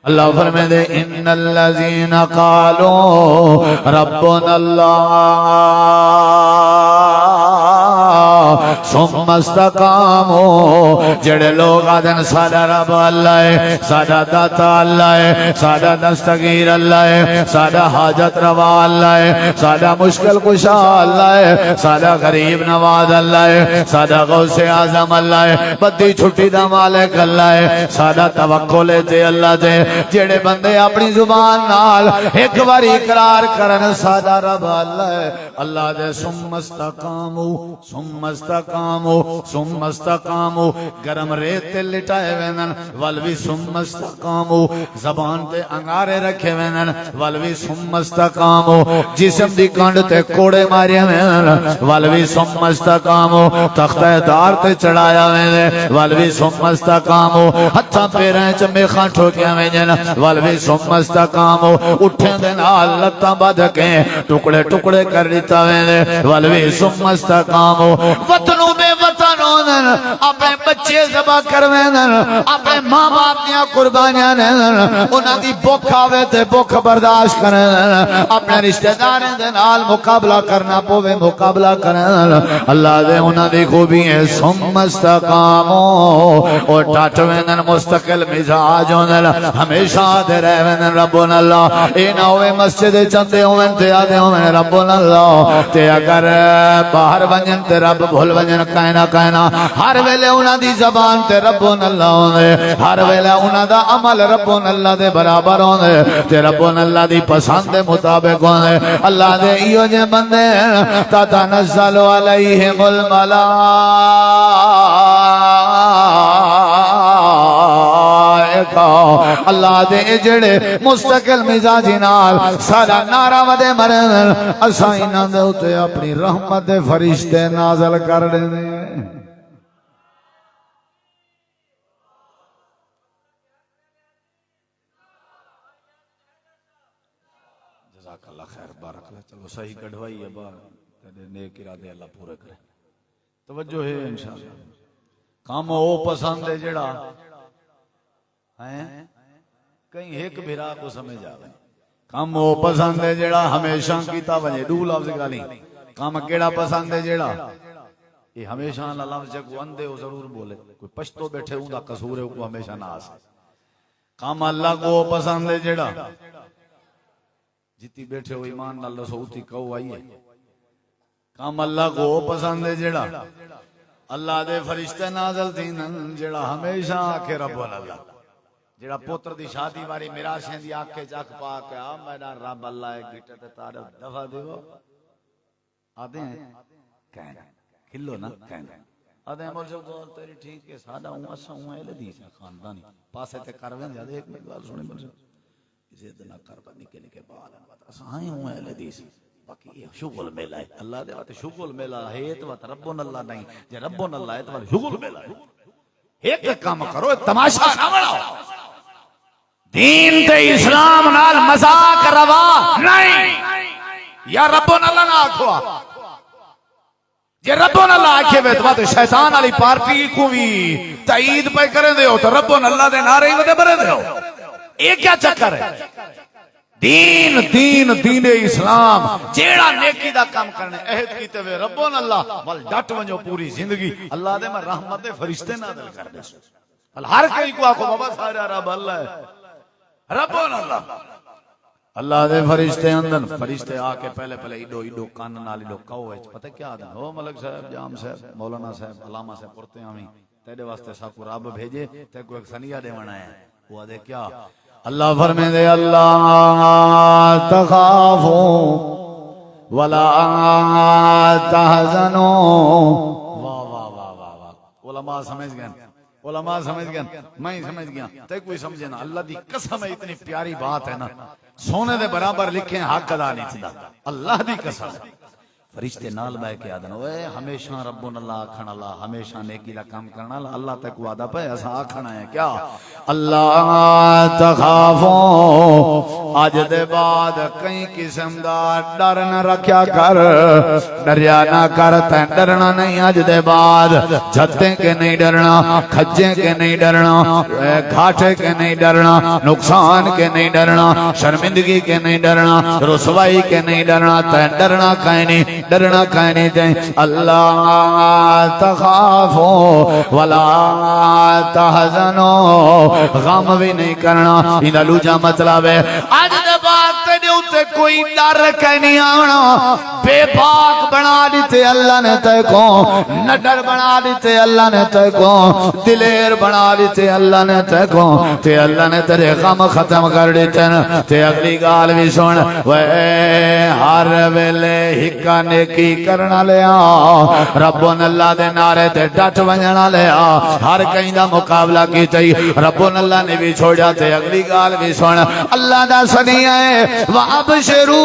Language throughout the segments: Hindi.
अल्लाह फरमाते इन्नल्लज़ीना क़ालू रब्बुनल्लाह सुम्मा इस्तक़ामू, जेड़े लोग आदन साडा रब अल्लाह है, साडा दाता अल्लाह है, साडा दस्तगीर अल्लाह है, साडा हाजत रवा अल्लाह है, साडा मुश्किल कुशा अल्लाह है, साडा गरीब नवाज अल्लाह है, साडा गौसे आजम अल्लाह है, बद्दी छुट्टी दा मालिक अल्लाह है, साडा तवक्कुल ते अल्लाह ते। जेड़े बंदे अपनी जुबान नाल एक बार इकरार करन साडा रब अल्लाह है, अल्लाह दे सुम्मा इस्तक़ामू सुम्मा इस्तक़ामू सुम्मा इस्तक़ामू, गरम रेत ते लिटाए वेंदन वल भी सुम्मा इस्तक़ामू, ज़बान ते अंगारे रखे वेंदन वल भी सुम्मा इस्तक़ामू, जिस्म दी कंड ते कोड़े मारे वेंदन वल भी सुम्मा इस्तक़ामू, तख्ते दार ते चढ़ाया वेंदे वल भी सुम्मा इस्तक़ामू, हत्थां पैरां च मेखां ठोकिया वेंदन वल भी सुम्मा इस्तक़ामू, उठे दे नाल लत्तां बध के टुकड़े टुकड़े कर दिता वेंदे वल भी सुम्मा इस्तक़ामू। वतनों में वतन होंदन, अपने बच्चे ज़बा करवेंदन, अपने मां बाप दियां कुर्बानियां देंदन, उन्हां दी भुख आवे ते भुख बर्दाश्त करन, अपने रिश्तेदारां दे नाल मुकाबला करना पवे मुकाबला करन। अल्लाह दे उन्हां दी खूबी है सुम्मा इस्तक़ामू, ओ टट वेंदन मुस्तकिल मिजाज होंदन, हमेशा दे रहवेंदन रब्बुन अल्लाह। ए ना होवे मस्जिद चंदे होवन ते आदे होवन रब्बुन अल्लाह, ते अगर बाहर वंजन ते रब भूल वंजन कहना कहना, हर वेले उन्हां दी ज़बान ते रब्बुन अल्लाह होंदे, हर वेले उन्हां दा अमल रब्बुन अल्लाह दे बराबर होंदे ते रब्बुन अल्लाह दी पसंद दे मुताबिक होंदे। अल्लाह दे इहो जे बंदे ततनज़्ज़लु अलैहिमुल मलाइका, अल्लाह दे जेड़े मुस्तकिल मिजाजी नाल सारा नारा वदे मरन, असां इन्हां दे उते अपनी रहमत दे फरिश्ते नाज़िल कर देने। जज़ाकल्लाह खैर बारक। चलो सही कढ़वाई है बार, तेरे नेक इरादे अल्लाह पूरे करे। तवज्जो है इंशाअल्लाह। काम ओ पसंद है जेड़ा हैं कहीं एक भिरा को समझ आवे, काम ओ पसंद है जेड़ा हमेशा कीता वजे। दू लफ्ज गाली, काम केड़ा पसंद है जेड़ा ये हमेशा ला लफ्ज को अंधे हो जरूर बोले, कोई पछतो बैठे उदा कसूर है को हमेशा ना आसे। काम अल्लाह को पसंद है जेड़ा जिती बैठे हो ईमान नाल दसो उती कहो आई है। काम अल्लाह को पसंद है जेड़ा अल्लाह दे फरिश्ते नाज़िल थींदन, जेड़ा हमेशा आखे रब्बुल अल्लाह, जेड़ा पुत्र दी शादी वाली मिराशें दी आखे चक पा के आ मेरा रब अल्लाह है गिटे ते तारे दफा देवो आदे कहना खिलो ना कहना आदे अमर जो बोल तेरी ठीक है सादा हूं असा हूं एले दी खानदानी पासे ते कर वेंदे आदे एक मिनट बात सुने मुझे इज्जत ना कर बनी के निके बाल असा हां हूं एले दी बाकी ये शुगल मेला है अल्लाह दे वाते शुगल मेला है तो वत रब्बुन अल्लाह नहीं, जे रब्बुन अल्लाह है तो शुगल मेला है। एक काम करो तमाशा ना बनाओ, दीन ते इस्लाम नाल मजाक रवा नहीं। या रब्बुन अल्लाह ना आखो, जे रब्बुन अल्लाह आखे वे तो शैतान वाली पार्टी को भी तईद पे करे दे हो तो रब्बुन अल्लाह दे नारे वदे बरे दे हो। ये क्या चक्कर है? दीन दीन दीन इस्लाम जेड़ा नेकी दा काम करने अहद कीते वे रब्बुन अल्लाह वल डट वजो पूरी जिंदगी अल्लाह दे मैं रहमत दे फरिश्ते नाज़िल कर दे। हर कोई को आखो बाबा सारा रब अल्लाह है रब्बुन अल्लाह। अल्लाह दे फरिश्ते अंदर फरिश्ते आके पहले पहले इडो इडो कान नाल इडो कहो है पता क्या आदा ओ मलक साहब जाम साहब मौलाना साहब अलामा साहब पुरते आवी तेरे वास्ते साकू रब भेजे ते को एक सनिया देवना है। वो आदे क्या अल्लाह फरमाते अल्लाह तखाफू वला तहज़नू। वाह वाह वाह वाह वाह, उलमा समझ गए, उलमा समझ गए, मैं समझ गया ते कोई समझे ना। अल्लाह दी कसम है इतनी प्यारी बात है ना, सोने दे बराबर लिखे हक अदा नहीं थी अल्लाह दी कसम। फरिश्ते नाल बैठ के आदन ओए हमेशा रब्बुन अल्लाह आखण अल्लाह हमेशा नेकी दा काम करना अल्लाह तक वादा पे ऐसा आखना है क्या अल्लाह तखाफो अज दे बाद कई किस्म दा डर न रखया कर, डरिया ना कर, तैं डरना नहीं अज दे बाद, झत्ते के नहीं डरना, खज्जे के नहीं डरना, घाटे के नहीं डरना, नुकसान के नहीं डरना, शर्मिंदगी के नहीं डरना, रुसवाई के नहीं डरना, तैं डरना कहीं नहीं, डरना कहीं नहीं तैं। अल्लाह तखाफो वला तहजनो, गम भी नहीं करना। इदा लूजा मतलब है अज दे बाद तेरे उत्ते कोई डर के नहीं आना। बेबाक बना दिते अल्लाह ने तेको, नडर बना दिते अल्लाह ने तेको, दिलेर बना दिते अल्लाह ने तेको, ते अल्लाह ने तेरे गम खत्म कर दिते न। ते अगली गाल भी सुन, वे हर वेले हिक्का नेकी करना लिया, रब्बुन अल्लाह दे नारे ते डट वंजना लिया, हर कहीं दा मुकाबला कीता, रब्बुन अल्लाह ने भी छोड़ा। ते अगली गाल भी सुन, अल्लाह दा सनिया है व अबशरू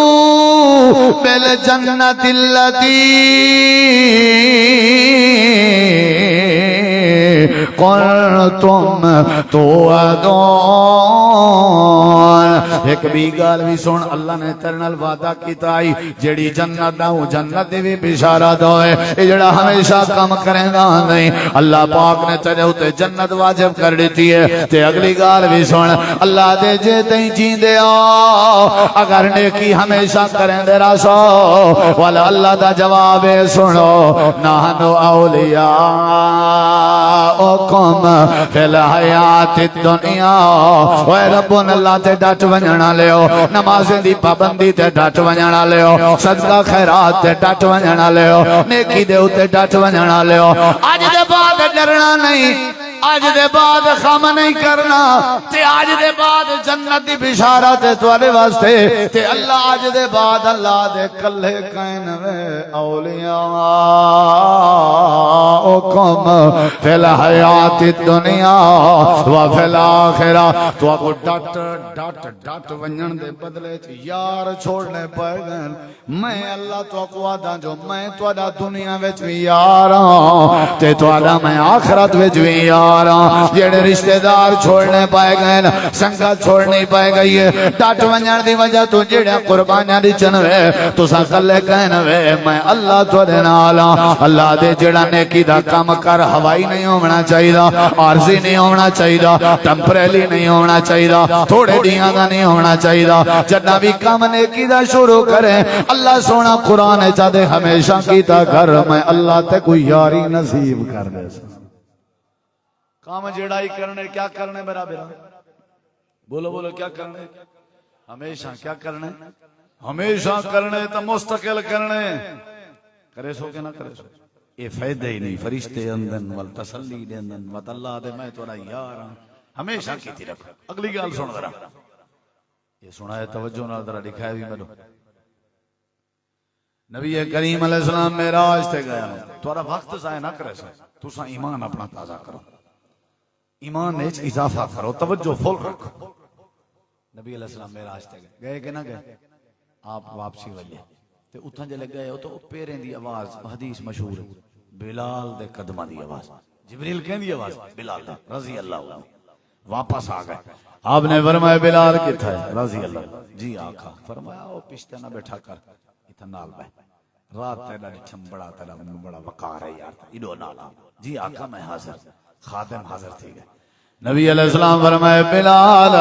बिल जन्नतिल लती कुंतुम तुअदून। एक भी गाल भी सुन, अल्लाह ने तेरे नाल वादा कीता आई जेड़ी जन्नत दा वो जन्नत दी भी बिशारत होए, ए जेड़ा हमेशा काम करेगा नहीं, अल्लाह पाक ने तेरे उते जन्नत वाजिब कर दी है। ते अगली गाल भी सुन, अल्लाह दे जे तई जींदे आ अगर नेकी हमेशा करेंदे रसो, वाला अल्लाह दा जवाब है सुनो, नाहनु औलिया ओ कौम फिल हयात दुनिया। ओए रब्बुन अल्लाह ते डट वंजना लियो, नमाज़ें दी पाबंदी ते डट वंजना लियो, सदका खैरात ते डट वंजना लियो, नेकी दे उते डट वंजना लियो। अज दे बाद डरना नहीं, अज दे बाद खम नहीं करना, ते अज दे बाद जन्नत दी बिशारत है तुहाडे वास्ते। ते अल्लाह अज दे बाद अल्लाह दे कल्ले कैन वे औलिया ओ कौम फिल हयात दुनिया व फिल आखिरा। तो को डट डट डट वंजन दे बदले च यार छोड़ने पएगा। मैं अल्लाह तो को आदा जो मैं तुहाडा दुनिया विच भी यार हां, ते तुहाडा मैं आखिरत विच भी यार हां। जेड़े रिश्तेदार छोड़ने पाए गए, संगत छोड़ नहीं पाए गई है, डट वंजन दी वजह तो जेड़ा कुर्बानियां दी चनवे तुसा कल्ले कहन वे मैं अल्लाह तुहाडे नाल हां। अल्लाह दे जेड़ा नेकी दा काम कर हवाई नहीं होना चाहिए, आरजी नहीं होना चाहिए, टेंपरेरी नहीं होना चाहिए, थोड़े दियां दा नहीं होना चाहिए। जदा भी काम नेकी दा शुरू करे अल्लाह सोना कुरान चाहते हमेशा कीता कर, मैं अल्लाह ते कोई यारी नसीब कर दे। काम जेड़ा ही करने क्या करने मेरा बेरा, बोलो बोलो क्या करने, हमेशा क्या करने, हमेशा करने तो मुस्तकिल करने, करे सो के ना करे सो ये फायदे ही नहीं। फरिश्ते अंदन वल तसल्ली देंदन वत अल्लाह दे मैं तोरा यार हां, हमेशा कीती रखो। अगली गाल सुन जरा, ये सुना है तवज्जो नाल जरा दिखाया भी मैनू। नबी करीम अलैहि सलाम मेराज ते गया, तोरा वक्त जाया ना करे सो, तुसा ईमान अपना ताजा करो, ईमान में इजाफा करो, तवज्जो फुल रखो। नबी अलैहि सलाम मेराज ते गए कि ना गए, आप वापसी वाले ते उठां जले गए तो पैरें दी आवाज हदीस मशहूर है, बिलाल दे कदमां दी आवाज, जिब्रील कहंदी आवाज बिलाल दा रजी अल्लाह अन्हु। वापस आ गए, आपने फरमाया बिलाल किथा है, रजी अल्लाह जी आका। फरमाया ओ पिछते ना बैठा कर, इथा नाल बैठ, रात तेरा डिठम बड़ा तेरा बड़ा वकार है यार, इडो नाल जी आका मैं हाजिर, खादिम हाजिर थी गए। नबी अलैहि सलाम फरमाए बिलाल,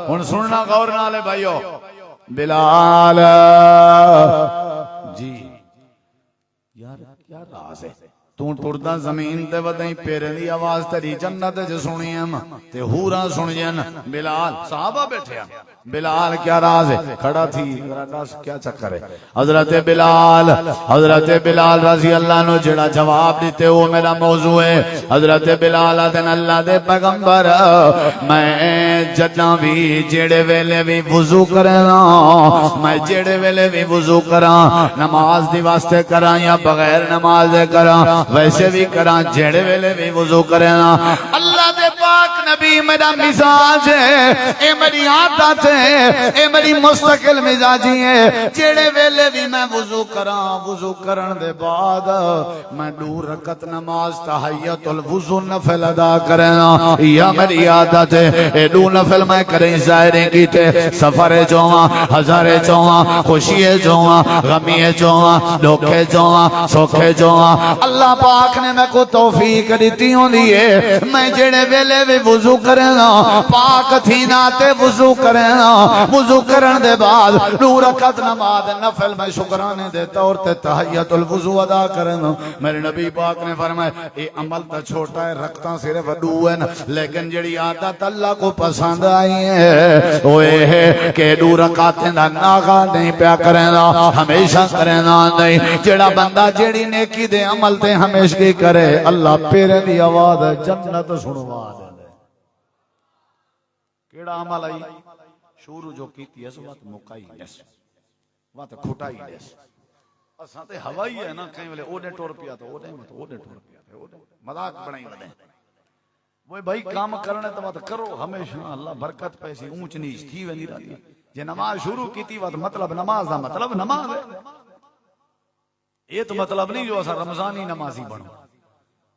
हुन सुनना गौर नाल है भाइयों, बिलाल जी यार क्या राज है, तू टुरदा जमीन ते वदई पेरे दी आवाज तेरी जन्नत च सुनी है ते हूरा सुनियन। बिलाल साहबा बैठे, बिलाल क्या राज है, खड़ा थी दस क्या चक्कर है। हजरत बिलाल रजी अल्लाह नो जेड़ा जवाब देते वो मेरा मौजू है। हजरत बिलाल आदन अल्लाह दे पैगंबर, मैं जदा भी जेड़े वेले भी वुजू करना, मैं जेड़े वेले भी वुजू करा, नमाज दी वास्ते करा या बगैर नमाज दे करा, वैसे भी करा, जेड़े वेले भी वुजू करना, अल्लाह दे पाक नबी मेरा मिजाज है, ए मेरी आदत है, ए मेरी मुस्तकिल मिजाजी है। जेड़े वेले भी मैं वुजू करा, वुजू करन दे बाद मैं 2 रकत नमाज तहय्युल वुजू नफल अदा करना, या मेरी आदत है। ए 2 नफल मैं करें ज़ाहिर कीते, सफरे जोवा, हजारे जोवा, खुशिए जोवा, गमीए जोवा, धोखे जोवा, सोखे जोवा। अल्लाह पाक ने मैं को तौफीक दी होंदी है, मैं जेड़े वेले भी वुजू करना पाक थी ना ते वुजू करना, वुजू करन दे बाद 2 रकात नमाज नफल मैं शुक्राने दे तौर ते तहय्युल वुजू अदा करना। मेरे नबी पाक ने फरमाया ये अमल तो छोटा है, रखता सिर्फ 2 है ना, लेकिन जेड़ी आदत अल्लाह को पसंद आई है ओए है कि 2 रकातें दा नागा नहीं प्या करना, हमेशा करना नहीं। जेड़ा बंदा जेड़ी नेकी दे अमल ते हमेशा की करे, अल्लाह पेरे दी आवाज जन्नत सुनवा दे। केड़ा अमल आई शुरू जो कीती है वत मुकाई दस, वत खुटाई दस। असा ते हवा ही है ना, कई वेले ओने टुर पिया तो ओने मत ओने टुर पिया तो ओने मजाक बनाई वदे। वो भाई काम करने तो मत करो हमेशा, अल्लाह बरकत पैसी ऊंच नीच थी वेंदी रहती। जे नमाज शुरू कीती वत मतलब नमाज दा मतलब नमाज है। ये तो मतलब नहीं जो असा रमजानी नमाजी बनो।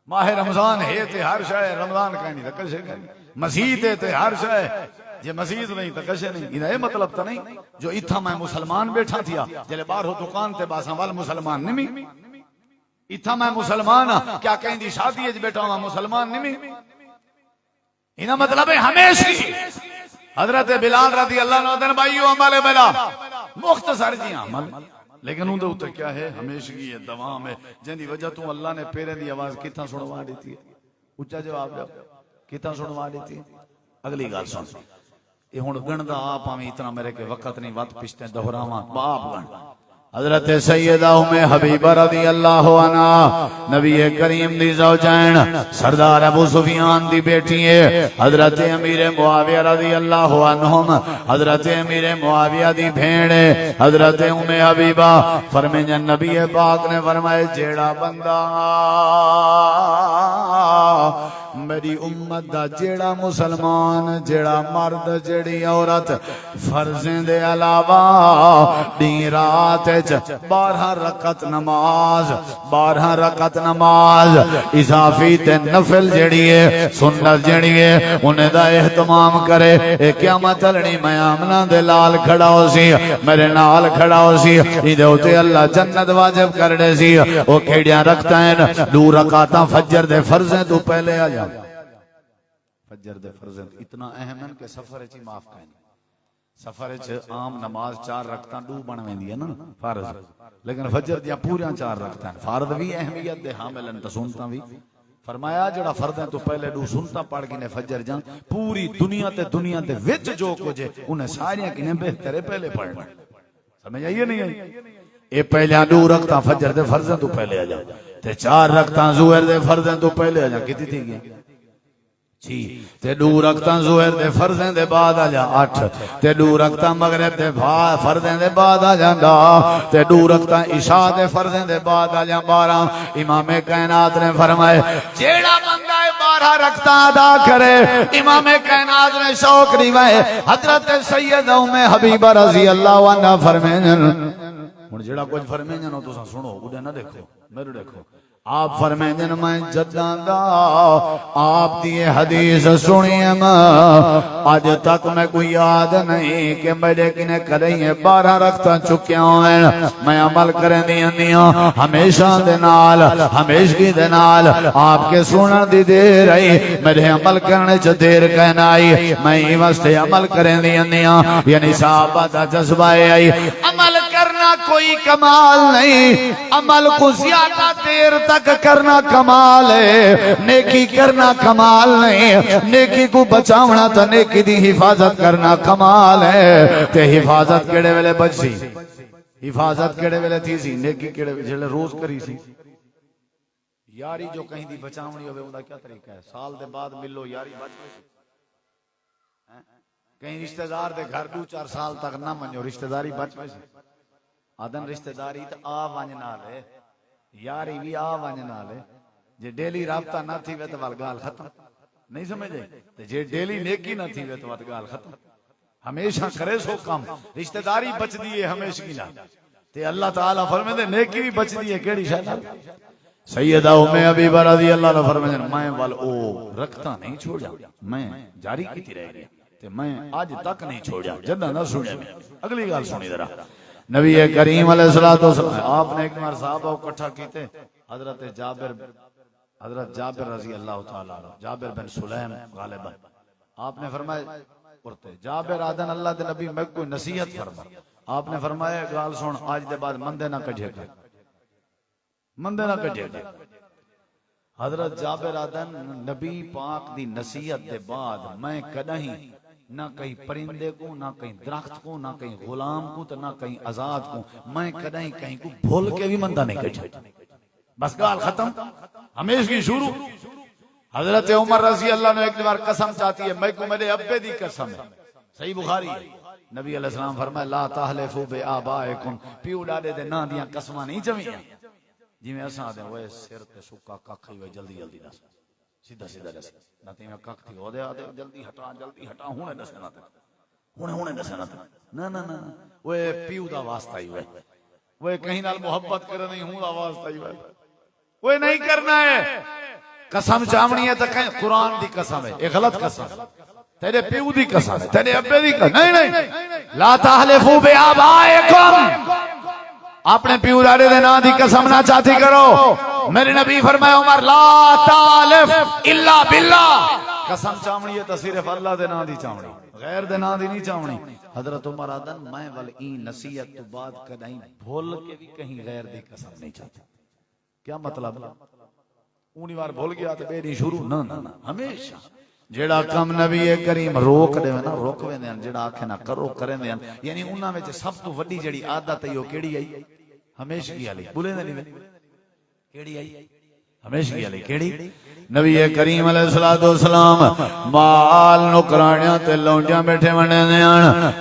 माह रमजान है ते हर शय रमजान कहनी तो कशे कहनी, मस्जिद है ते हर शय जे मस्जिद नहीं तो कशे नहीं। इना ये मतलब तो नहीं जो इथा मैं मुसलमान बैठा थिया जले बाहर हो दुकान ते बासा वाल मुसलमान निमी, इथा मैं मुसलमान क्या कहीं दी शादी है बैठा हुआ मुसलमान निमी। इना मतलब है हमेशा हजरत बिलाल रजी अल्लाह अन्हु भाइयों अमल है मेरा मुख्तसर जी अमल, लेकिन उनके उत्ते क्या है हमेशगी है, दवाम है। जिंदी वजह तू अल्लाह ने पेरे दी आवाज कितना सुनवा दी थी, उच्चा जवाब दे कितना सुनवा दी थी। अगली गल सुन, ये हुण गणदा आप आवे इतना मेरे के वक्त नहीं वत पिछते दोहरावा बाप गण। हजरत सैयदा उम्मे हबीबा रज़ी अल्लाहु अन्हा नबी करीम दी ज़ौजैन सरदार अबू सुफियान दी बेटी है। हजरत अमीर मुआविया रज़ी अल्लाहु अन्हुम हजरत अमीर मुआविया दी भेण है हजरत उम्मे हबीबा। फरमाया नबी पाक ने फरमाया जेड़ा बंदा मेरी उम्मत दा जेड़ा मुसलमान जेड़ा मर्द जेड़ी औरत फर्जें दे अलावा दी रात 12 रकत नमाज 12 रकत नमाज इजाफी ते नफल जेड़ी है सुन्नत जेड़ी है उन्हें दा एहतमाम करे। ए क़यामत चलनी मैं आमना दे लाल खड़ा हो सी, मेरे नाल खड़ा हो सी, इदे उते अल्लाह जन्नत वाजिब कर दे सी। ओ केड़ियां रखता है 2 रकातां फजर दे फर्ज़े तो पहले आ जा। फजर दे फर्ज़ इतना अहम है कि सफर च माफ करें। सफर च आम नमाज 4 रकतां 2 बन वेंदी है ना फर्ज, लेकिन फजर दियां पूरियां 4 रकतां फर्ज भी अहमियत दे हामिलन ते सुन्नतां भी। फरमाया जेड़ा फर्ज़ तो पहले 2 सुन्नतां पढ़ के ने फजर जा पूरी दुनिया ते विच जो कुछ है उन्हें सारियां किने बेहतर पहले पढ़ना। समझ आई नहीं आई? ये पहले 2 रकतां फजर दे फर्ज़ तो पहले आ जा ते 4 रकतां ज़ोहर दे फर्ज़ तो पहले आ जा। कितनी थी गई जी ते 2 रकतां ज़ोहर दे फर्ज़ें दे बाद आ जा 8 ते 2 रकतां मगरिब दे फर्ज़ें दे बाद आ जांदा ते 2 रकतां इशा दे फर्ज़ें दे बाद आ जा 12। इमाम कायनात ने फरमाए जेड़ा बंदा 12 रकतां अदा करे इमाम कायनात ने शौक दिवाए। हजरत सैयदा उम्मे हबीबा रज़ी अल्लाहु अन्हा फरमाइन हुण जेड़ा कुछ फरमाइन हो तुसां सुनो उदे ना देखो मेरे देखो। आप फरमाइंदन मैं जदां दा आप दी हदीस सुनी अज तक मैं कोई याद नहीं कि मेरे किने कदे 12 रकतां चुकिया होवे। मैं अमल करन दी आंदियां हमेशा दे नाल हमेशगी दे नाल आपके सुनन दी देर आई मेरे अमल करने च देर कहना आई। मैं वास्ते अमल करन दी आंदियां यानी सहाबा दा जज्बा आई। अमल करना कोई कमाल नहीं, अमल को ज्यादा देर तक करना कमाल है। नेकी करना कमाल नहीं, नेकी को बचावना तो नेकी दी हिफाजत करना कमाल है। ते हिफाजत केड़े वेले बचसी, हिफाजत केड़े वेले थी सी, नेकी केड़े जेले रोज करी सी। यारी जो कहीं दी बचावनी होवे उनका क्या तरीका है? साल दे बाद मिलो यारी बच गई। कहीं रिश्तेदार दे घर 2-4 साल तक ना मनो रिश्तेदारी बच गई। आदन रिश्तेदारी तो आ वंज नाल है, यारी भी आ वंज नाल है। जे डेली राबता ना थी वे तो वल गाल खत्म। नहीं समझे ते जे डेली नेकी ना थी वे तो बात गाल खत्म हमेशा करे सो काम रिश्तेदारी बचदी है हमेशा की ना ते अल्लाह ताला फरमाते नेकी भी बचदी है केड़ी शय नाल सैयदा उम्मे हबीबा रज़ी अल्लाह ने फरमाया मैं वाल ओ रखता नहीं छोड़ा मैं जारी कीती रह गया ते मैं आज तक नहीं छोड़ा जदा ना सुने अगली गाल सुनी जरा नबी करीम अलैहिस्सलातु वस्सलाम आपने एक बार साहबा इकट्ठा कीते हजरत जाबिर रजी अल्लाह ताला जाबिर बिन सुलैम गालिबन आपने फरमाया उरते जाबिर आदन अल्लाह दे नबी मैं कोई नसीहत फरमा आपने फरमाया गाल सुन आज दे बाद मंदे ना कढे मंदे ना कढे हजरत जाबिर आदन नबी पाक दी नसीहत दे बाद मैं कदहीं ना कहीं परिंदे को ना कहीं दरख्त को ना कहीं गुलाम को तो ना कहीं आजाद को मैं कदहीं कहीं को भूल के भी मंदा नहीं कढे बस गाल खत्म हमेशा की शुरू हजरत उमर रजी अल्लाह ने एक बार कसम चाहती है मैं को मेरे अब्बे दी कसम है सही बुखारी है नबी अलैहि सलाम फरमाया ला तहलिफू बि आबाइकुम पियो डाडे दे ना दियां कसमां नहीं जमीयां जिवें असां दे ओए सिर ते सुक्का कख ही जल्दी जल्दी दस सीधा सीधा दस ना ते कख थी ओदे आदे जल्दी हटा हुणे दस ना हुणे दस ना ना ओए पियो दा वास्ता ही ओए कहीं नाल मोहब्बत करे नहीं हूं दा वास्ता ही ओए नहीं करना है कसम चावनी है तो कहीं कुरान दी कसम है ये गलत कसम तेरे प्यू दी कसम है तेरे अब्बे दी कसम नहीं ला तहलिफू बि आबाइकुम अपने प्यू दादे दे नां दी कसम ना चाहती करो मेरे नबी फरमाया उमर ला तालिफ इल्ला बिल्लाह कसम चावनी है तो सिर्फ अल्लाह दे नां दी चावनी गैर दे नां दी नहीं चावनी हजरत उमर आदन मैं वाल ई नसीहत तो बाद कहीं भूल के भी कहीं गैर दी कसम नहीं चाहता क्या मतलब ऊनी बार भूल गया तो बेरी शुरू ना ना हमेशा जेड़ा कम नबी करीम रोक देवे ना रोक वेंदे जेड़ा आखे ना करो करेंदे यानी उन्हां विच सब तो वड्डी जेड़ी आदत है ओ केड़ी आई हमेशा की वाली बोले नहीं केड़ी आई हमेशा की वाली केड़ी नबी करीम अलैहिस्सलातु वस्सलाम माल नुकरानियां ते लौंडियां बैठे वने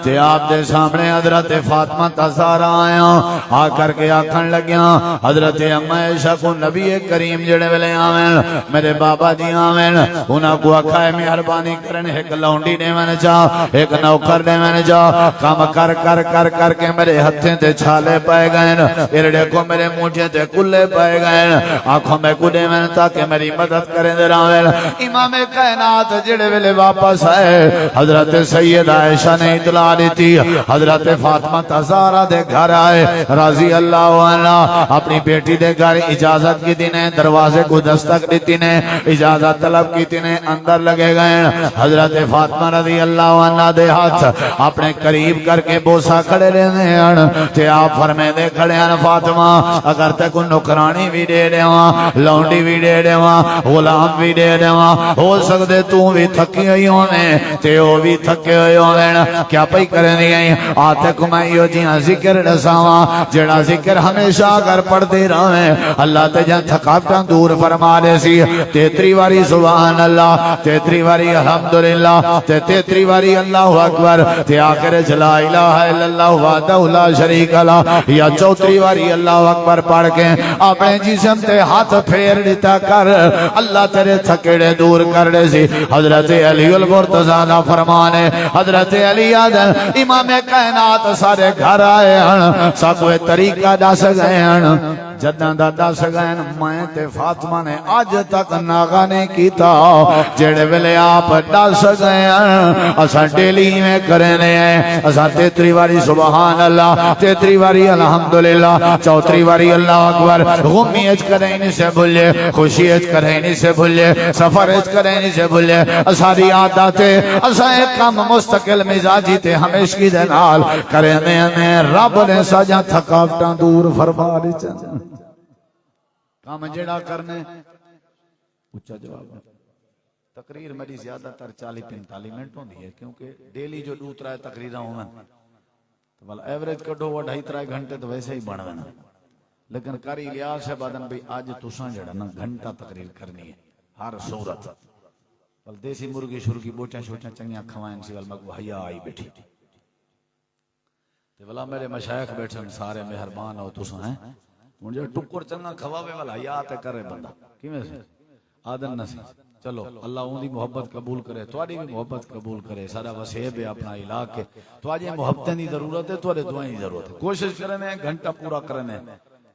ते आप दे सामने हजरत फातिमा तज़ारा आया आ करके आखन लग्या हजरत अम्मा आयशा को नबी करीम जेड़े वेले आवेन मेरे बाबा जी आवेन उन्हां को आखा है मेहरबानी करन एक लौंडी देवन जा एक नौकर देवन जा काम कर कर कर करके मेरे हथे ते छाले पै गए इरड़े को मेरे मूठे ते कुल्ले पै गए आंखों में को देवन ताकि मेरी मदद इमाम कायनात जेड़े वेले वापस आए हजरत सैयदा आयशा ने इतला दी हजरत फातिमा तज़ारा दे घर आए राजी अल्लाह अन्हा अपनी बेटी दे घर इजाजत की दी ने दरवाजे को दस्तक दी ने इजाजत तलब की ने अंदर लगे गए हजरत फातिमा रजी अल्लाह अन्हा दे हाथ अपने करीब करके बोसा खड़े रहने ते आप फरमे दे खड़े फातिमा अगर ते को नौकरानी भी दे देवा लौंडी भी दे देवा गुलाम भी दे देवा हो सकते तू भी थकी हुई होने ते ओ भी थके हुए होने क्या पई करनी है आते कमाईओ जिया जिक्र दसावा जेड़ा जिक्र हमेशा अगर पढ़ते रहे अल्लाह ते जा थकावटां दूर फरमा दे सी 33 वारी सुभान अल्लाह 33 वारी अल्हम्दुलिल्लाह 33 वारी अल्लाहु अकबर ते आखिर ला इलाहा इल्लल्लाह वहदहु ला शरीका ला या 34 वारी अल्लाहु अकबर पढ़ के अपने जिस्म ते हाथ फेर दिता कर अल्लाह तेरे थकेड़े दूर कर दे सी हजरत अली उल मुर्तजा दा फरमान है हजरत अली आदम इमाम कायनात सारे घर आए हैं सब तरीका दस गए हैं जदां दा दस गए मैं ते फातिमा ने आज तक नागा नहीं कीता जेड़े वेले आप दस गए हैं असा डेली में करने हैं असा 33 वारी सुभान अल्लाह 33 वारी अल्हम्दुलिल्लाह 34 वारी अल्लाह अकबर गुमी एज करे नहीं से भूले खुशी एज करे नहीं से भूले सफर एज करे नहीं से भूले सारी आदत असा एक काम मुस्तकिल मिजाजी ते हमेशा दे नाल करने ने रब ने साजा थकावटां दूर फरमा दी काम जेड़ा करने उच्चा जवाब तकरीर मेरी ज्यादातर 40-45 मिनट होती है क्योंकि डेली जो 2-3 तकरीर होना तो वाला एवरेज कढो 2.5-3 घंटे तो वैसे ही बन देना लेकिन करी लिया से बादन भाई आज तुसा जड़ा ना घंटा तकरीर करनी है हर सूरत वल देसी मुर्गी शुर्गी बोचा शोचा चंगिया खवाएं सी वल मगो हया आई बैठी ते वाला मेरे मशाइख बैठन सारे मेहरबान हो तुसा हैं हुण जो टुक्कर चंगा खवावे वाला हया ते करे बंदा किवें आदन नसी चलो अल्लाह उनकी मोहब्बत कबूल करे, थोड़ी भी मोहब्बत कबूल करे। सारा वसेब है अपना इलाके, थोड़ी मोहब्बत की जरूरत है, थोड़े दुआएं की जरूरत है। कोशिश करने घंटा पूरा करने,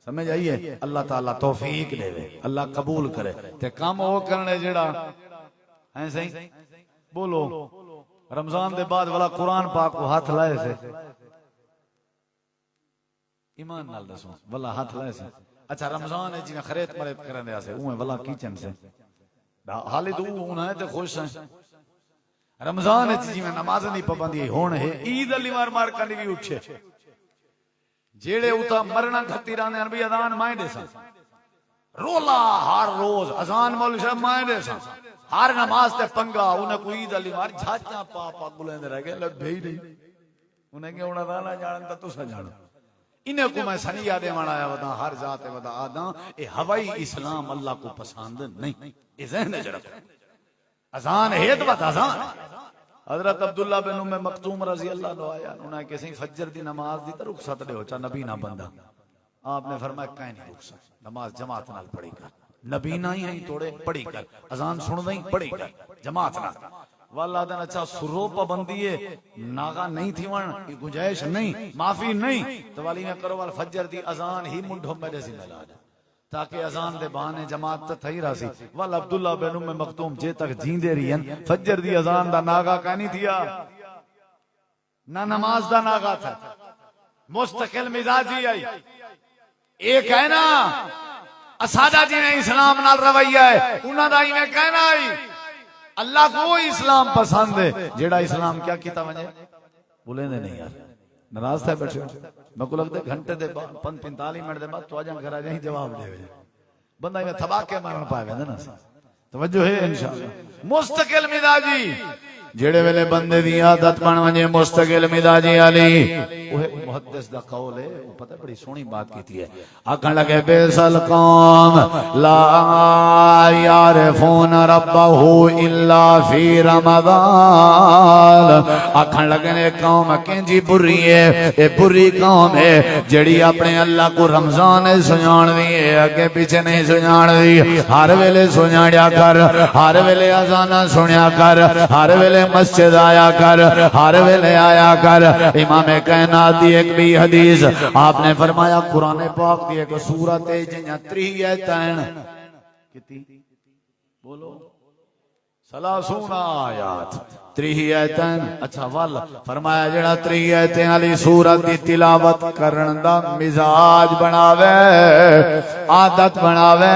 समझ आइए। अल्लाह ताला तौफीक देवे, अल्लाह कबूल करे ते काम वो करने जेड़ा है सही। बोलो रमजान के बाद वाला कुरान पाक को हाथ लाए से, ईमान नाल दसो वाला हाथ लाए से। अच्छा रमजान है जिन्हें खरीद मरेद करने से उन्हें वाला किचन से हाले दू उन्हें ते खुश हैं। रमजान है जिन्हें नमाज नहीं पाबंदी होण है, ईद अली मार मार कनी भी उठे जेड़े उता मरना खती राने भी अजान माए दे सा रोला हर रोज अजान मौलवी साहब माए दे सा हर नमाज ते पंगा। उन्हें कोई ईद अली मार झाचा पापा बुलेंदे रह गए लभे ही नहीं। उन्हें के उन्हें ना जान ता तुसा जानो। इन्हें को मैं सनिया दे आया वदा हर जाते वदा आदा ए हवाई इस्लाम अल्लाह को पसंद नहीं। ए ज़हन जरा अजान है तो बता अजान। हजरत अब्दुल्ला बिन उम्मे मक्तूम रजी अल्लाह अन्हु आया, उन्हें किसी फजर दी नमाज दी तो रुखसत दे हो चा नबी ना बंदा। आपने फरमाया कहीं नहीं रुखसत, नमाज जमात नाल पढ़ी कर। नबी ना ही है तोड़े पढ़ी कर, अजान सुन दई पढ़ी कर जमात नाल। वाला दिन अच्छा सुरो पाबंदी है नागा नहीं थी वन गुंजाइश नहीं माफी नहीं तो वाली में करो वाल फजर दी अजान ही मुंडो मेरे से मिला दे ताकि अजान दे बहाने जमात तो थई रासी। वाल अब्दुल्ला बिन उम्मे मक्तूम जे तक जींदे रहियन फजर दी अजान दा नागा का नहीं थिया ना नमाज दा नागा था। मुस्तकिल मिजाजी आई एक है ना असादा जी ने इस्लाम नाल रवैया है उन्हां दा इवें कहना आई। अल्लाह को इस्लाम पसंद है जेड़ा इस्लाम क्या किता वने बोले नहीं यार नाराज था बैठे। मैं को लगता घंटे दे 45 मिनट दे बाद तो आजा घर आ जाए जवाब दे बंदा में थबा के मारन पावे ना। तवज्जो है इंशाअल्लाह। मुस्तकिल मिजाजी जेड़े वेले बंदे दी आदत बन वने मुस्तकिल मिजाजी आली ओहे मुहद्दिस दा कौल है। वो पता बड़ी सोहनी बात कीती है। आखन लगे बेसल कौम ला यारफून रब्बहू इल्ला फी रमजान। आखन लगे ने कौम केंजी बुरी है, ए बुरी कौम है जेड़ी अपने अल्लाह को रमजान में सुजानदी है अगे पीछे नहीं सुजानदी। हर वेले सुजानिया कर, हर वेले अजाना सुनिया कर, हर वेले मस्जिद आया कर, हर वेले आया कर। इमाम कायनात दी एक भी हदीस आपने फरमाया कुरान पाक दी एक सूरत है जिन्हां 30 आयतां कितनी बोलो 30 आयत 30 आयतां। अच्छा वल फरमाया जेड़ा 30 आयतें वाली सूरत दी तिलावत करन दा मिजाज बनावे आदत बनावे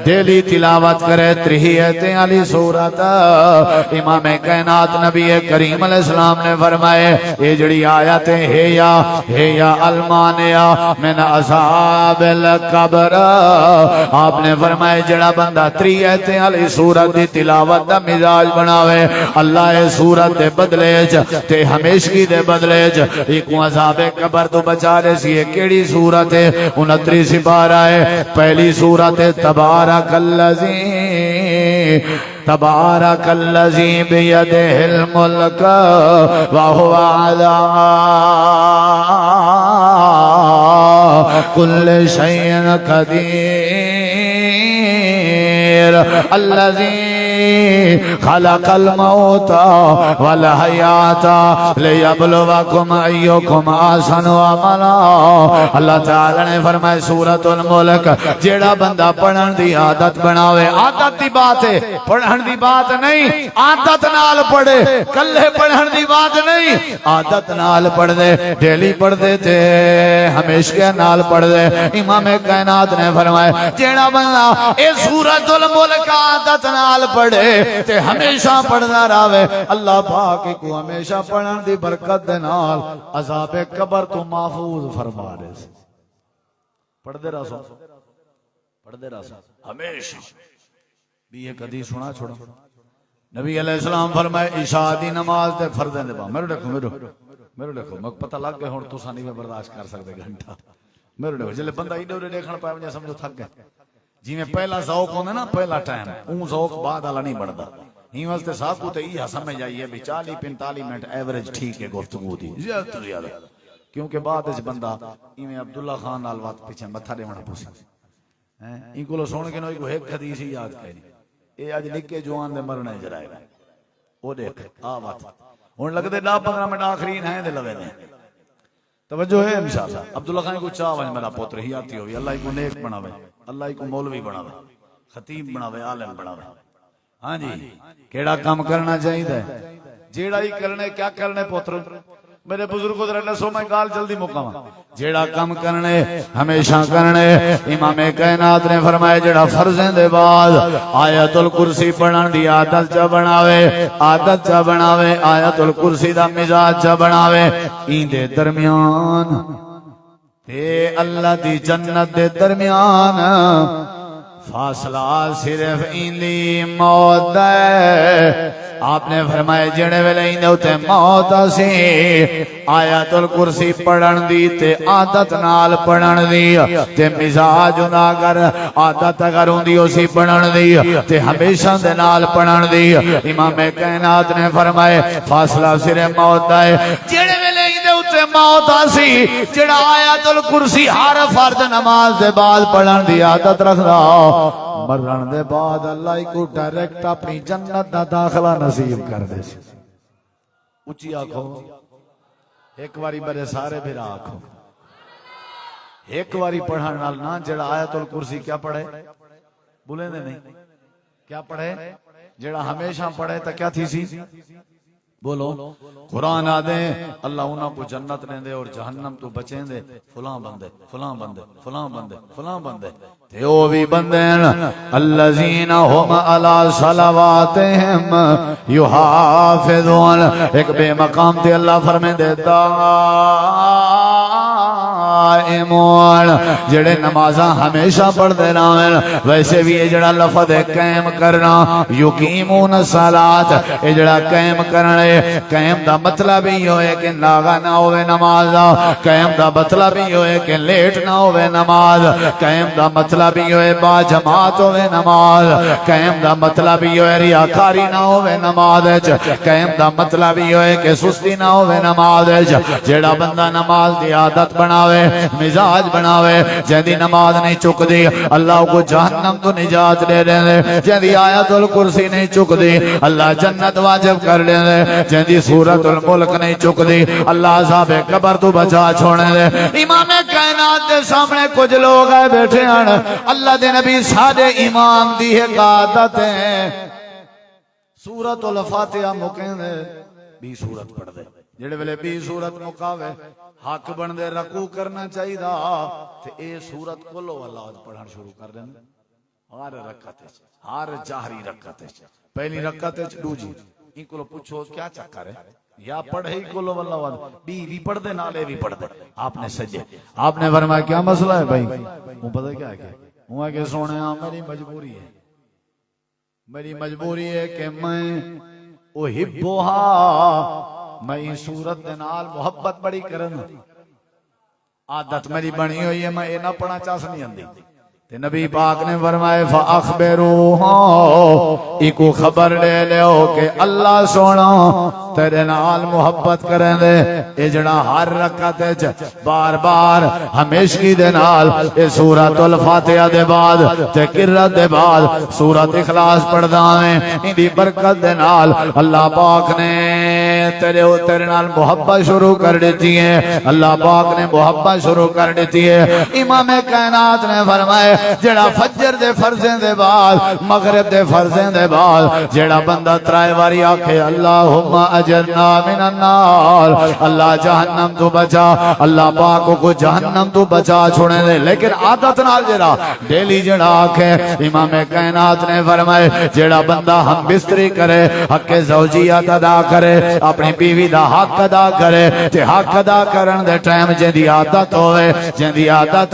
डेली तिलावत करे 30 आयतें वाली सूरत। इमाम कायनात नबी करीम अलैहिस्सलाम ने फरमाए ये जड़ी आयतें है या अलमानिया मिन असहाबिल कब्र। आपने फरमाया जेड़ा बंदा 30 आयतें वाली सूरत दी तिलावत दा मिजाज बनावे अल्लाह सूरत दे बदले ते हमेशगी दे बदले एक अज़ाबे कब्र तो बचा दे सी। केड़ी सूरत है 29 सिपारा है। पहली सूरत है तबारकल्लज़ी बियदिहिल मुल्क व हुवा अला कुल्लि शैइन क़दीर अल्लज़ी खलकल मौता वल हयाता लियब्लुवकुम अय्युकुम अहसनु अमला। अल्लाह ताला ने फरमाया सूरतुल मुल्क जेड़ा बंदा पढ़न दी आदत बनावे। आदत दी बात है पढ़न दी बात नहीं। आदत नाल पढ़े कल्ले पढ़न दी बात नहीं। आदत नाल पढ़ दे डेली पढ़ दे ते हमेशा नाल पढ़ दे। इमाम कायनात ने फरमाया जेड़ा बंदा ए सूरतुल मुल्क आदत नाल पढ़े ते हमेशा पढ़ना रहे अल्लाह पाक को हमेशा पढ़न दी बरकत दे नाल अज़ाबे कब्र तो महफूज फरमा दे। पढ़दे रहो हमेशा भी ये कदी सुना छोड़ो। नबी अलैहिस्सलाम फरमाए इशा दी नमाज ते फर्ज़ दे बा मेरे देखो मैं पता लग गया हुन तुसा नहीं बर्दाश्त कर सकते घंटा मेरे देखो जले बंदा इधर उधर देखण पाए वने समझो थक गए। जिमें पहला ज़ौक होंदा ना पहला टाइम ऊ ज़ौक बाद वाला नहीं बढ़दा। ही वास्ते साकू ते ई समझ आइए भी 40-45 मिनट एवरेज ठीक है गुफ्तगू दी ज्यादा तो ज्यादा क्योंकि बाद इस बंदा इवें अब्दुल्ला खान नाल बात पीछे मथा देवना पुसी हैं ई कोलो सुन के नो एक हदीस याद करी ए ये अज निके जवान दे मरने जराए ओ देख आ बात हुन लगदे 10-15 मिनट आखरी हैं दे लवे ने तवज्जो है इंशाअल्लाह। अब्दुल्ला खान को चाह वज मेरा पुत्र ही आती होगी अल्लाह को नेक बनावे, अल्लाह को मौलवी बनावे, खतीब बनावे, आलिम बनावे। हाँ जी केड़ा काम करना चाहिए जेड़ा ही करने क्या करने पुत्र मेरे बुजुर्गों दसो मैं गाल जल्दी मुकावा जेड़ा काम करने हमेशा करने इमाम कायनात ने फरमाया जेड़ा फर्ज़ें दे बाद आयतुल कुर्सी पढ़न दी आदत च बनावे आयतुल कुर्सी दा मिजाज च बनावे इंदे दरमियान ते अल्लाह दी जन्नत दे दरमियान फासला सिर्फ इंदी मौत है। आपने फरमाया जेड़े वेले इंदे उते मौत आसी आयतुल कुर्सी पढ़न दी ते आदत नाल पढ़न दी ते मिजाज उदा कर आदत अगर हुंदी उसी पढ़न दी ते हमेशा दे नाल पढ़न दी इमाम कायनात ने फरमाया फासला सिर्फ मौत है। जेड़े वेले इंदे उते मौत आसी जेड़ा आयतुल कुर्सी हर फर्द नमाज दे बाद पढ़न दी आदत रखदा मरण दे बाद अल्लाह को डायरेक्ट अपनी जन्नत दा दाखला नसीब कर दे। उच्ची आखो एक बारी बड़े सारे फिर आखो एक बारी पढ़न नाल ना जेड़ा आयतुल कुर्सी क्या पढ़े बोले नहीं क्या पढ़े जेड़ा हमेशा पढ़े तो क्या थी सी बोलो कुरान आदे अल्लाह उन्हां को जन्नत ने दे और जहन्नम तो बचे दे फलां बंदे फलां बंदे फलां बंदे फलां बंदे ते ओ भी बंदे अल्लज़ीना हुम अला सलावातिहिम युहाफिज़ून। एक बेमकाम ते अल्लाह फरमांदे दाइमून जेड़े नमाज़ां हमेशा पढ़दे रहन। वैसे भी ये जेड़ा लफ्ज़ है कायम करना युकीमून सलात ये जेड़ा कायम करना कायम दा मतलब ही होए कि नागा ना होवे नमाज कायम दा मतलब ही होए कि लेट ना होवे नमाज कायम दा मतलब ही होए बा जमात होवे नमाज कायम दा मतलब ही होए रियाकारी ना होवे नमाज कायम दा मतलब ही होए कि सुस्ती ना होवे नमाज जेड़ा बंदा नमाज दी आदत बनावे मिजाज बनावे जेदी नमाज नहीं चुकदी अल्लाह को जहन्नम तो निजात दे दे जेदी आयतुल कुर्सी नहीं चुकदी अल्लाह जन्नत वाजिब कर दे जेदी सूरतुल मुल्क नहीं चुकदी अल्लाह साहब कब्र तो बचा छोड़ने दे। इमाम कायनात दे सामने कुछ लोग आए बैठे हैं अल्लाह दे नबी साडे इमाम दी एक आदत है सूरतुल फातिहा मुकेंदे 20 सूरत पढ़ दे जेड़े वेले 20 सूरत मुकावे हक बनदे रकू करना चाहिए ते ए सूरत कोलो अल्लाह पढ़न शुरू कर देंदे हर रकअत हर जाहरी रकअत पहली रकअत दूजी इनको पूछो क्या चक्कर है या पढ़े ही कोलो वल्ला बी भी पढ़ दे नाले भी पढ़ दे आपने सजे आपने फरमाया क्या मसला है भाई वो पता क्या है हुआ कि सोने मेरी मजबूरी है कि मैं ओहिब्बुहा मैं सूरत दे नाल मोहब्बत बड़ी करन आदत मेरी बनी हुई है मैं ना पढ़ना चाह नहीं आंदी ते नबी पाक ने फरमाया फअखबिरूहु इको खबर ले लो कि अल्लाह सोना तेरे नाल मोहब्बत करें दे ये जड़ा हर रकअत च बार बार हमेशगी दे नाल ये सूरतुल फातिहा दे बाद ते किरत दे बाद सूरत इखलास पढ़दा है इंदी बरकत दे नाल अल्लाह पाक ने तेरे नाल मोहब्बत शुरू कर देती है अल्लाह पाक ने मोहब्बत शुरू कर देती है। इमाम कायनात ने फरमाया जेड़ा फजर दे फर्ज़ें दे बाद मगरिब दे फर्ज़ें दे बाद जेड़ा बंदा 3 बारी आखे अल्लाहुम्मा अजरना मिनन नार अल्लाह जहन्नम तो बचा अल्लाह पाक को जहन्नम तो बचा छोड़े दे लेकिन आदत नाल जेड़ा डेली जेड़ा आखे इमाम कायनात ने फरमाया जेड़ा बंदा हम बिस्तरी करे हक ज़ौजियत अदा करे अपनी बीवी दा हक अदा करे ते हक अदा करन दे टाइम जेदी आदत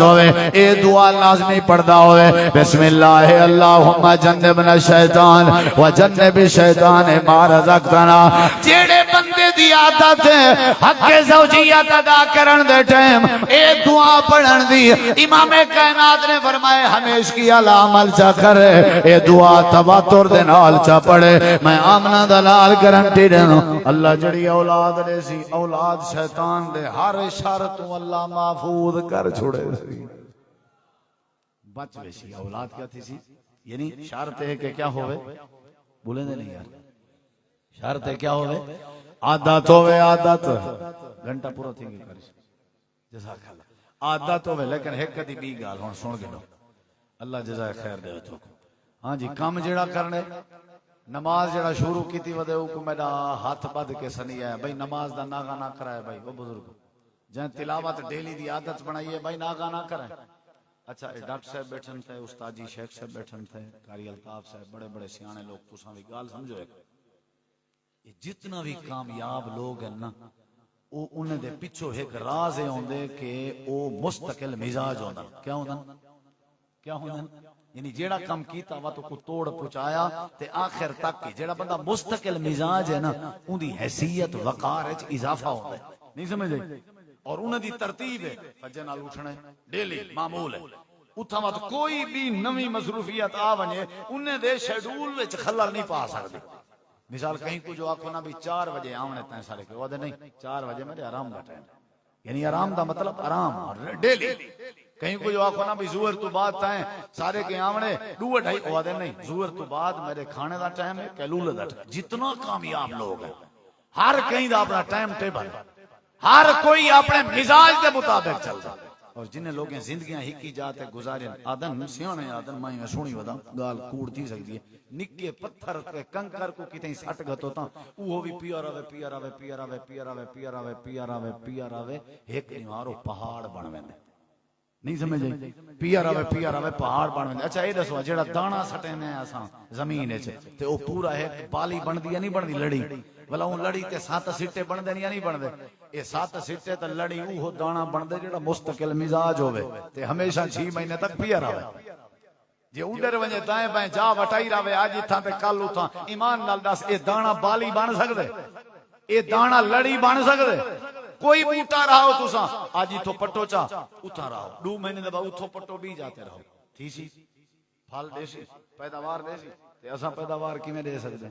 होवे ए दुआ लाजमी पढ़दा होवे बिस्मिल्लाह अल्लाहुम्मा जन्नबना शैतान व जन्नबि शैतान मा रज़क़तना जेड़े बंदे दी आदत है हक ज़ौजियत अदा करन दे टाइम ए दुआ पढ़न दी इमाम कायनात ने फरमाया हमेशा अला अमल चा करे ए दुआ तवातुर दे नाल चा पढ़े मैं आमना दा लाल गारंटी देना अल्लाह जड़ी औलाद दे सी औलाद शैतान दे हर शर तो अल्लाह महफूज कर छोड़े सी बच वैसी औलाद क्या थी सी यानी शर्त है कि क्या होवे, बोले नहीं यार, शर्त है क्या होवे, आदत होवे, आदत घंटा पूरा थी कर जज़ाकल्लाह, आदत होवे लेकिन एक कदी बी गाल हुन सुन गिनो, अल्लाह जज़ाए खैर दे तो। हाँ जी, काम जेड़ा करने, नमाज जेड़ा शुरू की थी वदे को मेरा हाथ बद के सनी है भाई, नमाज दा नागा ना कराए भाई, वो बुजुर्ग जहाँ तिलावत डेली दी आदत बनाई है भाई, नागा ना कराए। अच्छा डॉक्टर साहब बैठन थे, उस्ताद जी शेख साहब बैठन थे, कारी अल्ताफ साहब, बड़े बड़े सियाने लोग, तुसा भी गाल समझो, ये जितना भी कामयाब लोग हैं ना, वो उन्हें दे पिछो एक राज है होंदे कि वो मुस्तकिल मिजाज होंदा, क्या होंदा, क्या होंदा, यानी जेड़ा काम कीता वा तो को तोड़ पहुंचाया ते आखिर तक की जेड़ा बंदा मुस्तकिल मिजाज है ना, उनकी हैसियत वकार विच इजाफा होंदा है, नहीं समझ आई। और उन्हें दी तरतीब है, फजर नाल उठना डेली मामूल है, उठा मत कोई भी नवी मसरूफियत आ वने उन्हें दे शेड्यूल विच खलल नहीं पा सकदे। मिसाल कहीं को जो आखो ना भी 4 बजे आवने तय सारे के वादे नहीं, 4 बजे मेरे आराम का टाइम, यानी आराम का मतलब आराम डेली। कहीं को जो आखो ना भी जुहर तो बाद तय सारे के आवने 2-2:30 वादे नहीं, जुहर तो बाद मेरे खाने का टाइम है, कैलूले का टाइम। जितना कामयाब लोग है हर कहीं दा अपना टाइम टेबल, हर कोई अपने मिजाज के मुताबिक चलता। और जिन्हें लोग जिंदगियां हिकी जाते गुजारे आदन सियाने आदन मैं सुनी वदा गाल कूड़ थी सकती है, निक्के पत्थर के कंकर को कितनी सट गतो ता वो भी पिया रवे पिया रवे पिया रवे पिया रवे पिया रवे पिया रवे पिया रवे, एक निवारो पहाड़ बन वेंदे, नहीं समझ आई, पिया रवे पहाड़ बन वेंदे। अच्छा ये दसो जेड़ा दाना सटेने असा जमीन विच ते ओ पूरा एक बाली बनदी या नहीं बनदी लड़ी, भला वो लड़ी ते 7 सिट्टे बनदे या नहीं बनदे, ये 7 सिट्टे ते लड़ी वो दाना बनदे जेड़ा मुस्तकिल मिजाज होवे ते हमेशा 6 महीने तक पिया रवे। जे उडर वने दाएं बाएं जा वटाई रवे आज इथा ते कल उथा, ईमान नाल दस ए दाना बाली बन सकदे, ए दाना लड़ी बन सकदे? कोई बूटा रहो तुसा आज इथो पट्टो चा उथा रहो 2 महीने दे बाद उथो पट्टो भी जाते रहो, थी सी फल देसी पैदावार देसी ते असा पैदावार किवें दे सकदे?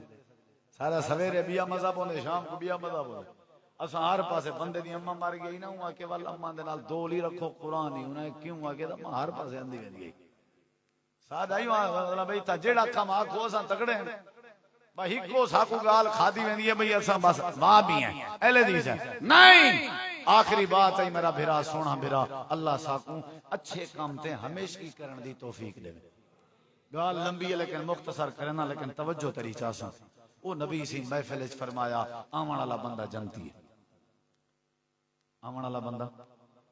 सारा सवेरे बिया मजा बोंदे, शाम को बिया मजा बोंदे, असा हर पासे बंदे दी अम्मा मर गई ना उहा के वाल अम्मा दे नाल दोल ही रखो कुरान ही उन्हें क्यों आके दा हर पासे आंदी वेंदी है। सादा ही मतलब भाई ता जेड़ा काम आखो असा तगड़े भाई हिको साकू गाल खादी वेंदी है भाई असा बस वाह भी है एले दी से नहीं। आखिरी बात है मेरा भिरा सोना भिरा, अल्लाह साकू अच्छे काम ते हमेशा करन दी तौफीक देवे। गाल लंबी है लेकिन मुख्तसर करना, लेकिन तवज्जो तेरी चासा वो नबी सी महफिल च फरमाया आवन वाला बंदा जनती है, आवन वाला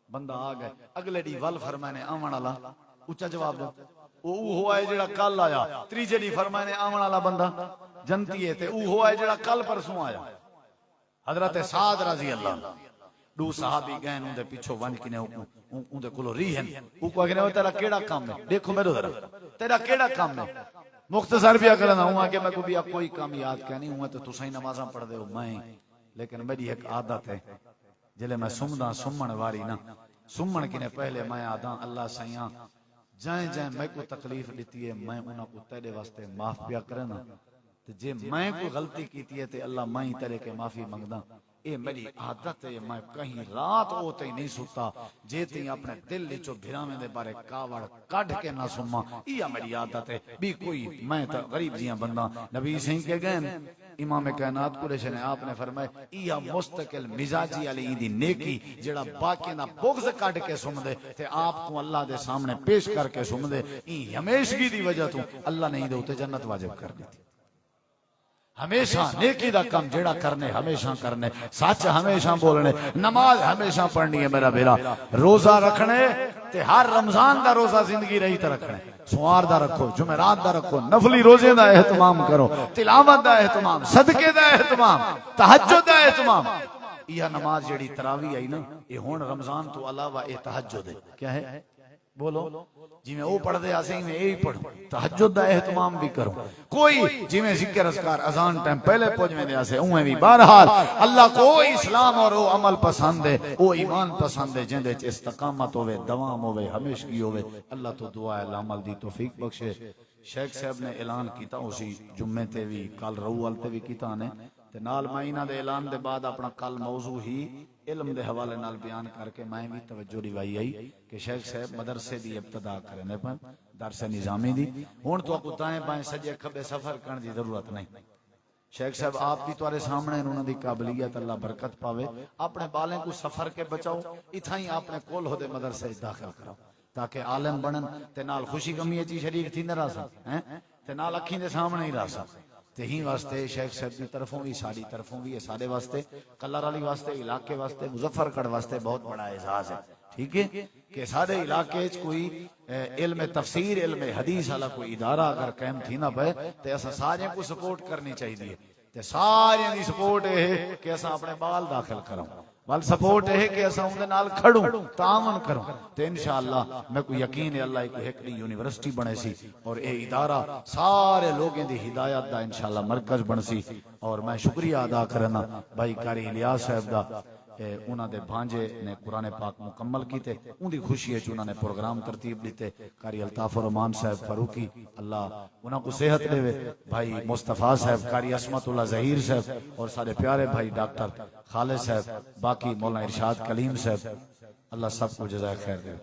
बंदा आ गए अगले दी वल फरमाने आवन वाला उच्चा जवाब दो वो हुआ है जेड़ा कल आया, तीजे दी फरमाने आवन वाला बंदा जनती है ते वो हुआ है जेड़ा कल परसों आया। हजरत साद रजी अल्लाह 2 सहाबी गए उनके पीछे वन किने उनके कोलो रीहन वो को कहने तेरा केड़ा काम है, देखो मेरे जरा तेरा केड़ा काम है, मुख्तसर भी करना हुआ कि मैं को भी कोई काम याद कहनी हुआ तो तुसा ही नमाज़ा पढ़ दे हो मैं, लेकिन मेरी एक आदत है जिले मैं सुमदा सुमन वारी ना सुमन किने पहले मैं आदा अल्लाह सैया जाए जाए मैं को तकलीफ दी है मैं उन्हें को तेरे वास्ते माफ पिया करे ना, तो जे मैं कोई गलती की है तो अल्लाह मैं ही तेरे के माफी मंगदा, ये मेरी आदत है। मैं कहीं रात होते ही नहीं सुता जे ती अपने दिल चो भिरावे दे बारे कावड़ कढ़ के ना सुमा, ये मेरी आदत है भी कोई मैं तो गरीब जिया बंदा। नबी सिंह के गए इमाम कायनात कुरैश ने आपने फरमाया इया मुस्तकिल मिजाजी वाली दी नेकी जेड़ा बाकी ना बुग़्ज़ कढ़ के सुमदे ते आपको अल्लाह दे सामने पेश करके सुमदे, ई हमेशगी दी वजह तो अल्लाह ने दे उते जन्नत वाजिब कर दी। हमेशा नेकी दा काम जेड़ा करने हमेशा करने, सच हमेशा बोलने, नमाज हमेशा पढ़नी है मेरा बेरा, रोजा रखने ते हर रमजान दा रोजा जिंदगी रही तो रखने, सोमवार दा रखो, जुमेरात दा रखो, नफली रोजे दा एहतमाम करो, तिलावत दा एहतमाम, सदके दा एहतमाम, तहज्जुद दा एहतमाम। यह नमाज जेड़ी तरावी आई ना ये हुण रमजान तो अलावा ये तहज्जुद है, क्या है बोलो जिवें वो पढ़दे आसे में यही पढ़ो, तहज्जुद दा एहतमाम भी करो, कोई जिवें जिक्र अज़कार अजान टाइम पहले पहुंचवें आसे उवें भी। बहरहाल अल्लाह को इस्लाम और वो अमल पसंद है, वो ईमान पसंद है जिंदे च इस्तकामत होवे, दवाम होवे, हमेशगी होवे। अल्लाह तो दुआ है अमल दी तौफीक बख्शे। शेख साहब ने ऐलान किया उसी जुम्मे ते भी कल रऊअल ते भी किया ने ते ते नाल मैं इन्हां दे ऐलान दे बाद अपना कल मौजू ही इल्म दे हवाले नाल बयान करके मैं भी तवज्जो दिवाई आई कि शेख साहब मदरसे दी इब्तिदा करने पर दरस निजामी दी हुण तो कुताएं बाएं सजे खब्बे सफर करने की जरूरत नहीं। शेख साहब आप भी तुम्हारे सामने उन्होंने दी काबिलियत अल्लाह बरकत पावे अपने बालें को सफर के बचाओ इथा ही अपने कोल होदे मदरसे दाखिल कराओ ताकि आलम बनन ते नाल खुशी गमी ची शरीक थी न रह हैं ते नाल अखी दे सामने ही रह ते ही वास्ते शेख साहब की तरफों भी साड़ी तरफों भी सारे वास्ते कलर वाली वास्ते इलाके वास्ते मुजफ्फरगढ़ वास्ते बहुत बड़ा एजाज है। ठीक है कि सारे इलाके कोई इल्म तफसीर इल्म हदीस वाला कोई इदारा अगर कायम थी ना पे ते असा सारे को सपोर्ट करनी चाहिए ते सारे दी सपोर्ट है कि असा अपने बाल दाखिल करां वाल सपोर्ट है कि असा उनके नाल खड़ूं तामन करूं ते इंशाअल्लाह मैं को यकीन है अल्लाह को एक यूनिवर्सिटी बने सी और ये इदारा सारे लोगों दी हिदायत दा इंशाअल्लाह मरकज बन सी। और मैं शुक्रिया अदा करना भाई कारी इलियास साहब दा उन्होंने भांजे ने कुरान पाक मुकम्मल किते उनकी खुशी है उन्होंने प्रोग्राम तरतीब दिते कारी अल्ताफ रहमान साहब फारूकी अल्लाह उन्होंने को सेहत देवे भाई मुस्तफा साहब कारी असमतुल्लाह जहीर साहब और सारे प्यारे भाई डॉक्टर खालिद साहब बाकी मौलाना इरशाद कलीम साहब अल्लाह सबको जज़ाए खैर दे।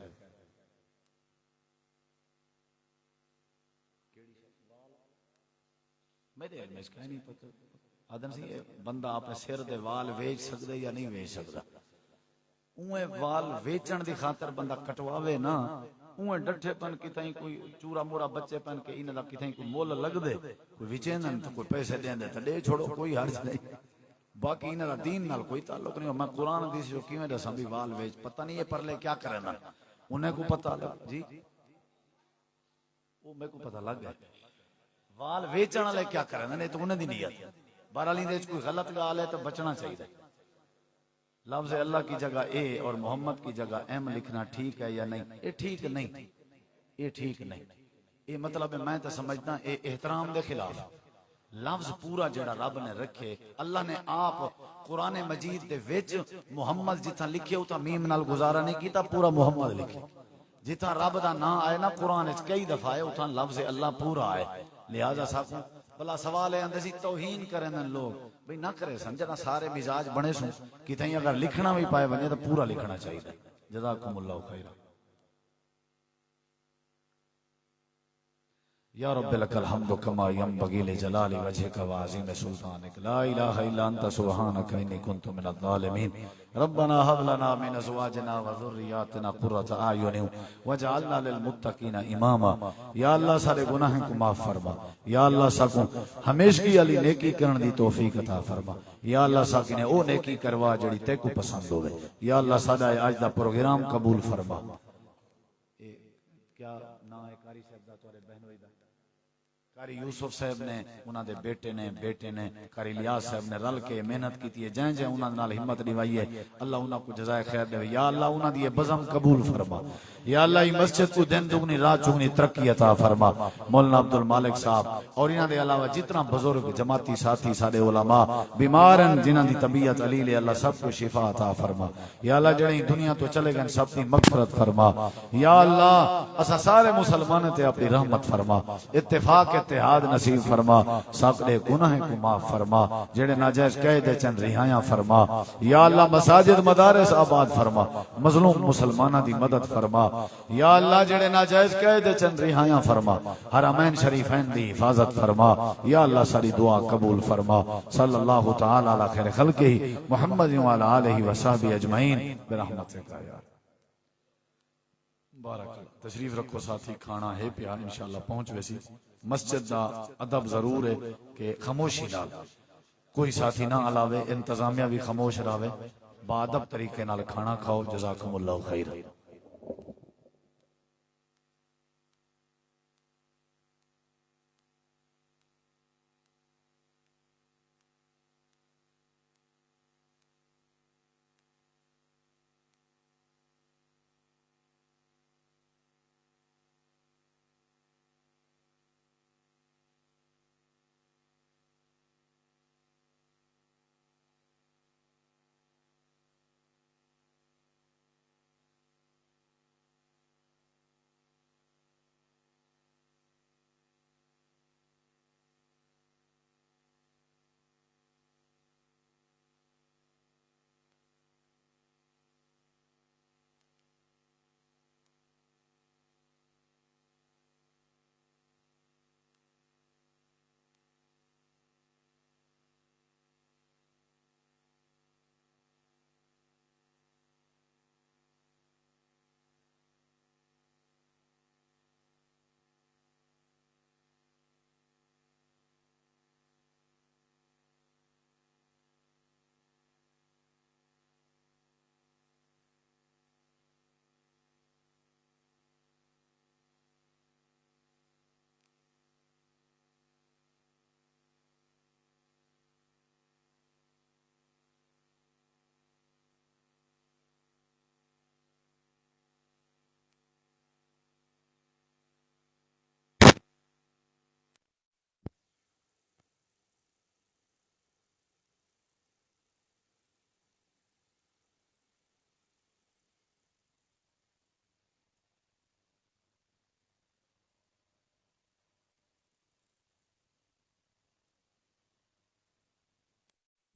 मेरे में इसका नहीं पता आदम सी बंदा अपने सिर दे वाल वेच सकदा या नहीं वेच सकदा उए वाल वेचण दी खातर बंदा कटवावे ना उए डठेपन कितई कोई चूरा मोरा बच्चे पन के इन दा कितई कोई मोल लग दे कोई विचेंदन तो कोई पैसे देंदे तो दे छोड़ो कोई हर्ज नहीं बाकी इन दा दीन नाल कोई ताल्लुक नहीं। मैं कुरान दी जो किवें दसा भी वाल वेच पता नहीं ये परले क्या करना उन्हें को पता लग जी वो मेरे को पता लग गया वाल वेचण वाले क्या करना नहीं तो उन्हें दी नियत बहरहाल कोई गलत गाल है तो बचना चाहिए। लफ्ज अल्लाह की जगह ए और मोहम्मद की जगह एम लिखना ठीक है या नहीं ये ठीक नहीं ये ठीक नहीं ये मतलब मैं तो समझदा ये एहतराम के खिलाफ लफ्ज पूरा जड़ा रब ने रखे अल्लाह ने आप कुरान मजीद दे विच मोहम्मद जिथा लिखे उता मीम नाल गुजारा नहीं किया पूरा मोहम्मद लिखे जिथा रब दा नाम आए ना कुरान कई दफा है उथा लफ्ज अल्लाह पूरा आए लिहाजा साकू भला सवाल है सी तौहीन करें लोग भाई ना करे समझना सारे मिजाज बने सु कि अगर लिखना भी पाए बने तो पूरा लिखना चाहिए। जज़ाकुमुल्लाहु खैरा या रब्बी लकल हम्दु कमा यंबगी लिजलाली वजहिका व अज़ीम सुल्तानिक ला इलाहा इल्ला अंता सुब्हानका इन्नी कुन्तु मिनज़ ज़ालिमीन रब्बना हब लना मिन अज़वाजिना व ज़ुर्रिय्यातिना क़ुर्रता अयुनिन वजअलना लिल मुत्तक़ीना इमामा। या अल्लाह सारे गुनाहों को माफ फरमा या अल्लाह साकू हमेशगी वाली नेकी करने दी तौफीक अता फरमा या अल्लाह साकी ने ओ नेकी करवा जड़ी तेको पसंद होवे या अल्लाह साडा आज दा प्रोग्राम कबूल फरमा। क्या ना है कारी साहब दा तोरे बहनोई दा कारी यूसुफ साहब ने उन्होंने बेटे ने कारी इलियास साहब ने रल के मेहनत की है जै जै उन्होंने नाल हिम्मत दिवाई है अल्लाह उन्होंने को जज़ाए खैर दे या अल्लाह उन्होंने ये बज़म कबूल फरमा या अल्लाह मस्जिद को दिन दुगनी रात चुगनी तरक्की अता फरमा। मौलाना अब्दुल मालिक साहब और इन्हां दे अलावा जितना बुजुर्ग जमाती साथी साडे उलमा बीमार हैं जिन्हां दी तबीयत अलील है अल्लाह सबको शिफा अता फरमा या अल्लाह जड़े दुनिया तो चले गए सब दी मगफरत फरमा या अल्लाह असा सारे मुसलमानों ते अपनी रहमत फरमा इत्तेफाक इत्तेहाद नसीब फरमा सबके गुनाह को माफ फरमा जेड़े नाजायज कैद चन रिहाया फरमा या अल्लाह मसाजिद मदारिस आबाद फरमा मजलूम मुसलमाना दी मदद फरमा या अल्लाह जेड़े नाजायज कैद चन रिहाया फरमा हरमैन शरीफैन दी हिफाजत फरमा या अल्लाह सारी दुआ कबूल फरमा सल्लल्लाहु तआला अला खैर खल्क़िही मुहम्मद व अला आलिहि व सहबिही अजमईन बिरहमतिका या बारक। तशरीफ रखो साथी खाना है प्यार इंशाअल्लाह पहुंच वैसी मस्जिद दा अदब जरूर है कि खामोशी नाल कोई साथी ना अलावे इंतजामिया भी खामोश रहे बादब तरीके नाल खाना खाओ। जज़ाकुमुल्लाहु खैर।